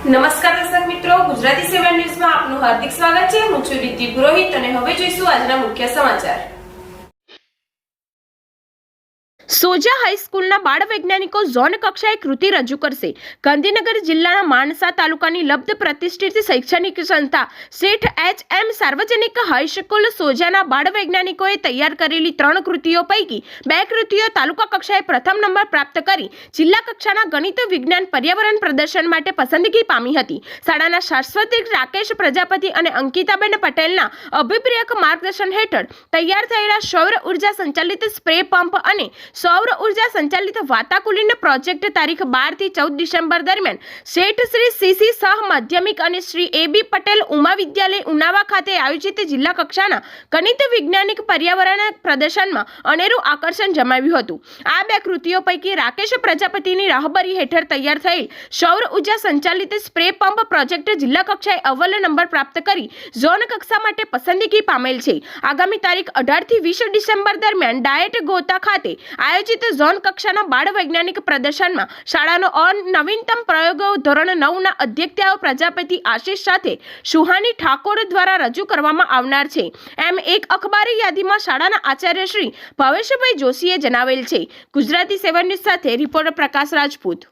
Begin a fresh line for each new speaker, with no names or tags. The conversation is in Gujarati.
નમસ્કાર દર્શક મિત્રો, ગુજરાતી 7 ન્યૂઝમાં આપનું હાર્દિક સ્વાગત છે। હું છું રીતિ પુરોહિત અને હવે જોઈશું આજના મુખ્ય સમાચાર। સોજા હાઈસ્કૂલના બાળ વૈજ્ઞાનિકો ઝોન કક્ષાએ કૃતિ રજૂ કરશે। ગાંધીનગર જિલ્લાના માણસા તાલુકાની લબ્ધ પ્રતિષ્ઠિત શૈક્ષણિક સંસ્થા શેઠ એચ.એમ. સાર્વજનિક હાઈસ્કૂલ સોજાના બાળ વૈજ્ઞાનિકોએ તૈયાર કરેલી 3 કૃતિઓ પૈકી 2 કૃતિઓ તાલુકા કક્ષાએ પ્રથમ નંબર પ્રાપ્ત કરી જિલ્લા કક્ષાના ગણિત વિજ્ઞાન પર્યાવરણ પ્રદર્શન માટે પસંદગી પામી હતી। શાળાના શાશ્વત રાકેશ પ્રજાપતિ અને અંકિતાબેન પટેલના અભિપ્રાયક માર્ગદર્શન હેઠળ તૈયાર થયેલા સૌર ઉર્જા સંચાલિત સ્પ્રે પંપ અને સૌર ઉર્જા સંચાલિત વાતાકુલિન પ્રોજેક્ટ તારીખ 12 થી 14 ડિસેમ્બર દરમિયાન શેઠ શ્રી સીસી શાહ માધ્યમિક અને શ્રી એબી પટેલ ઉમા વિદ્યાલય ઉનાવા ખાતે આયોજિત જિલ્લા કક્ષાના ગણિત વૈજ્ઞાનિક પર્યાવરણ પ્રદર્શનમાં અનેરું આકર્ષણ જમાવ્યું હતું। આ 2 કૃતિઓ પૈકી રાકેશ પ્રજાપતિની રાહબરી હેઠળ તૈયાર થયેલ સૌર ઉર્જા સંચાલિત સ્પ્રે પંપ પ્રોજેક્ટ જિલ્લા કક્ષાએ અવ્વલ નંબર પ્રાપ્ત કરી ઝોન કક્ષા માટે પસંદગી પામેલ છે। આગામી તારીખ 18 થી 20 ડિસેમ્બર દરમિયાન ડાયટ ગોતા ખાતે આયોજિત ઝોન કક્ષાના બાળ વૈજ્ઞાનિક પ્રદર્શનમાં શાળાનો નવીનતમ પ્રયોગો ધોરણ 9 ના અધ્યક્ષ પ્રજાપતિ આશીષ સાથે સુહાની ઠાકોર દ્વારા રજૂ કરવામાં આવનાર છે એમ એક અખબારી યાદીમાં શાળાના આચાર્ય શ્રી ભાવેશભાઈ જોશીએ જણાવેલ છે। ગુજરાતી 7 ન્યૂઝ સાથે રિપોર્ટર પ્રકાશ રાજપૂત।